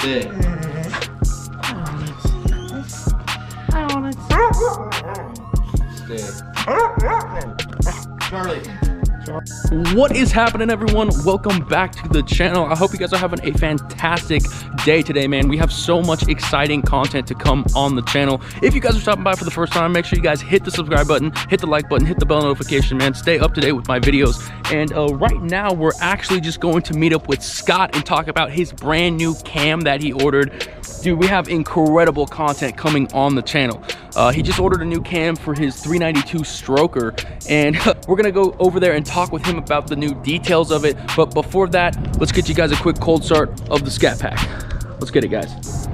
Stay. Charlie. What is happening, everyone? Welcome back to the channel. I hope you guys are having a fantastic day today, man. We have so much exciting content to come on the channel. If you guys are stopping by for the first time, make sure you guys hit the subscribe button, hit the like button, hit the bell notification, man. Stay up to date with my videos. And right now, we're actually just going to meet up with Scott and talk about his brand new cam that he ordered. Dude, we have incredible content coming on the channel. He just ordered a new cam for his 392 Stroker, and we're gonna go over there and talk with him about the new details of it. But before that, let's get you guys a quick cold start of the Scat Pack. Let's get it, guys.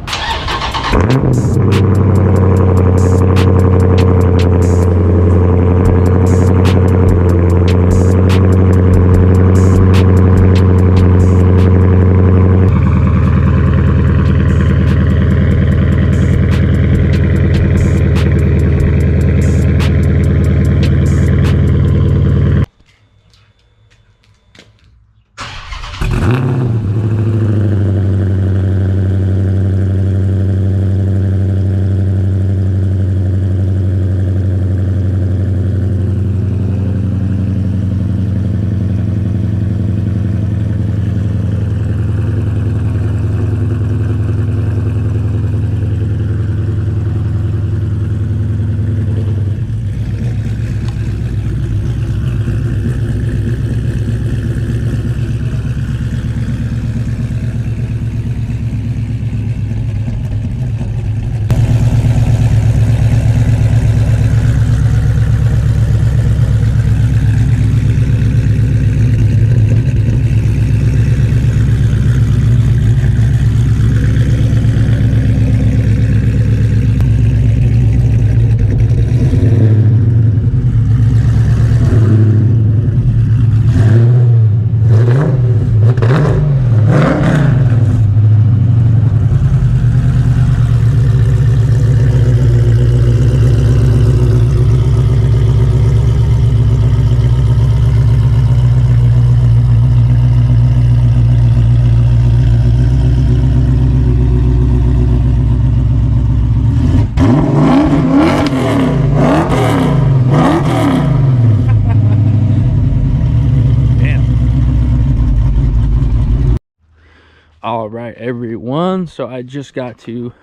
All right, everyone, so I just got to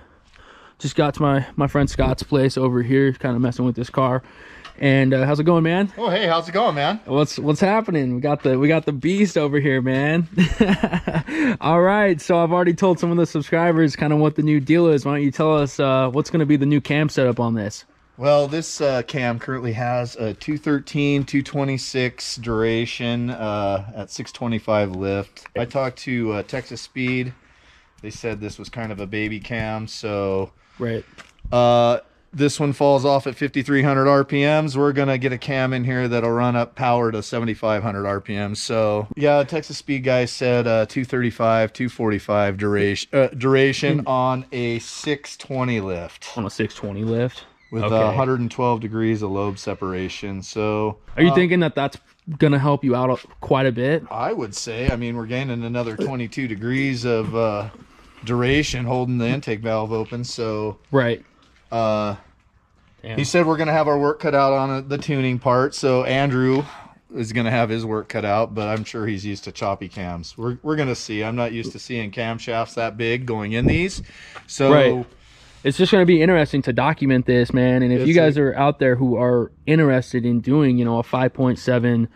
my friend Scott's place over here, kind of messing with this car. And how's it going, man? Oh, hey, how's it going, man? What's happening? We got the beast over here, man. All right, so I've already told some of the subscribers kind of what the new deal is. Why don't you tell us what's going to be the new cam setup on this? Well, this cam currently has a 213, 226 duration at 625 lift. I talked to Texas Speed. They said this was kind of a baby cam, so right. This one falls off at 5,300 RPMs. We're gonna get a cam in here that'll run up power to 7,500 RPMs. So yeah, Texas Speed guy said 235, 245 duration on a 620 lift. On a 620 lift. With 112 degrees of lobe separation. So are you thinking that that's gonna help you out quite a bit? I would say. I mean, we're gaining another 22 degrees of duration holding the intake valve open. So right. He said we're gonna have our work cut out on the tuning part. So Andrew is gonna have his work cut out, but I'm sure he's used to choppy cams. We're gonna see. I'm not used to seeing camshafts that big going in these. So right. It's just going to be interesting to document this, man. And if you guys are out there who are interested in doing, you know, a 5.7,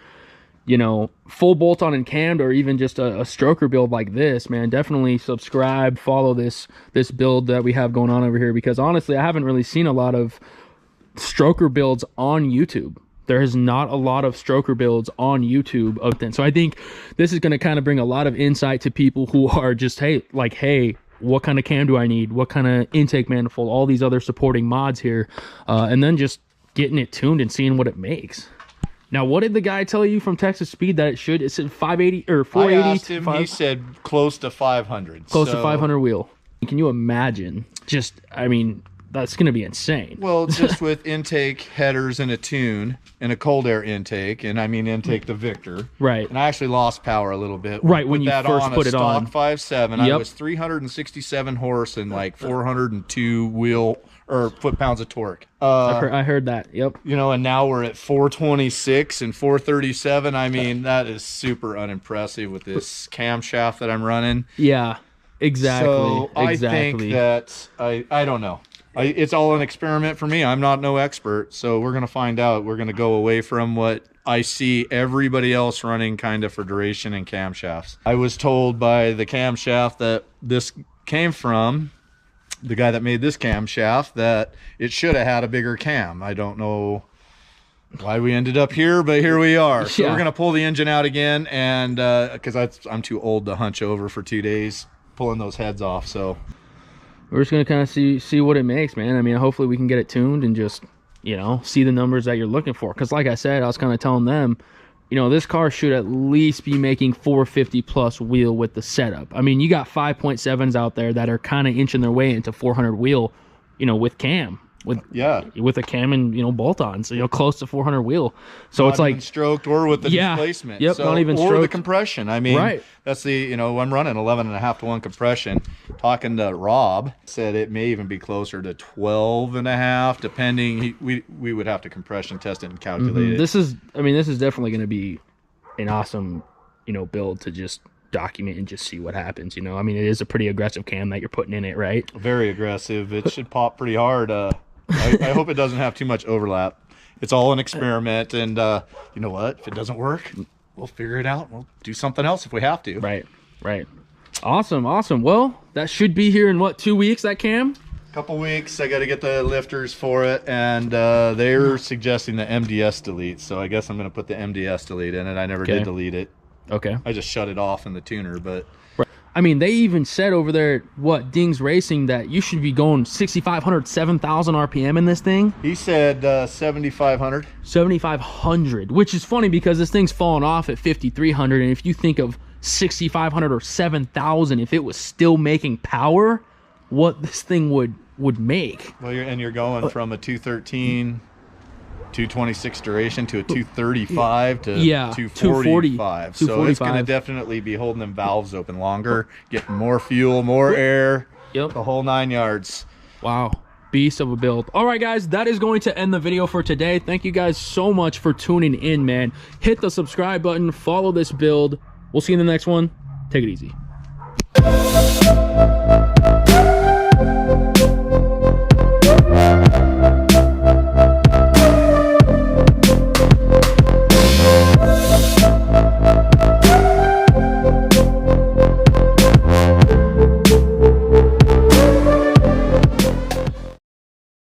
you know, full bolt-on and cammed, or even just a stroker build like this, man, definitely subscribe, follow this build that we have going on over here, because honestly, I haven't really seen a lot of stroker builds on YouTube. There is not a lot of stroker builds on YouTube of them. So I think this is going to kind of bring a lot of insight to people who are just, hey, what kind of cam do I need? What kind of intake manifold? All these other supporting mods here. And then just getting it tuned and seeing what it makes. Now, what did the guy tell you from Texas Speed that it said 580 or 480? I asked him, he said close to 500. Close to 500 wheel. Can you imagine just, I mean, that's going to be insane. Well, just with intake headers and a tune and a cold air intake, and I mean intake the Victor. Right. And I actually lost power a little bit. Right, when you first put it on. Stock 5.7, I was 367 horse and like 402 wheel or foot-pounds of torque. I heard that. Yep. You know, and now we're at 426 and 437. I mean, that is super unimpressive with this camshaft that I'm running. Yeah, exactly. So I think that I don't know. It's all an experiment for me. I'm not no expert, so we're gonna find out. We're gonna go away from what I see everybody else running kind of for duration and camshafts. I was told by the camshaft that this came from, the guy that made this camshaft, that it should have had a bigger cam. I don't know why we ended up here, but here we are. So we're gonna pull the engine out again, and because I'm too old to hunch over for 2 days pulling those heads off. So we're just gonna kind of see what it makes, man. I mean, hopefully we can get it tuned and just, you know, see the numbers that you're looking for. Because like I said, I was kind of telling them, you know, this car should at least be making 450 plus wheel with the setup. I mean, you got 5.7s out there that are kind of inching their way into 400 wheel, you know, with cam. With a cam and, you know, bolt-ons, you know, close to 400 wheel. So it's like stroked or with the displacement. Yep, so, not even or stroked. the compression. I mean, that's the, you know, I'm running 11.5 to 1 compression. Talking to Rob, said it may even be closer to 12.5, depending. We would have to compression test it and calculate it. This is definitely going to be an awesome, you know, build to just document and just see what happens. You know, I mean, it is a pretty aggressive cam that you're putting in it, right? Very aggressive. It should pop pretty hard. I hope it doesn't have too much overlap. It's all an experiment, and you know what? If it doesn't work, we'll figure it out. We'll do something else if we have to. Right. Awesome. Well, that should be here in what, 2 weeks, that cam? Couple weeks. I got to get the lifters for it, and they're suggesting the MDS delete. So I guess I'm going to put the MDS delete in it. I never did delete it. Okay. I just shut it off in the tuner, but. I mean, they even said over there, Dings Racing, that you should be going 6,500, 7,000 RPM in this thing. He said 7,500. 7,500, which is funny because this thing's falling off at 5,300. And if you think of 6,500 or 7,000, if it was still making power, what this thing would make. Well, you're going from a 213, 226 duration to a 235 to 245. So it's going to definitely be holding them valves open longer, getting more fuel, more air, the whole 9 yards. Wow. Beast of a build. All right, guys, that is going to end the video for today. Thank you guys so much for tuning in, man. Hit the subscribe button, follow this build. We'll see you in the next one. Take it easy.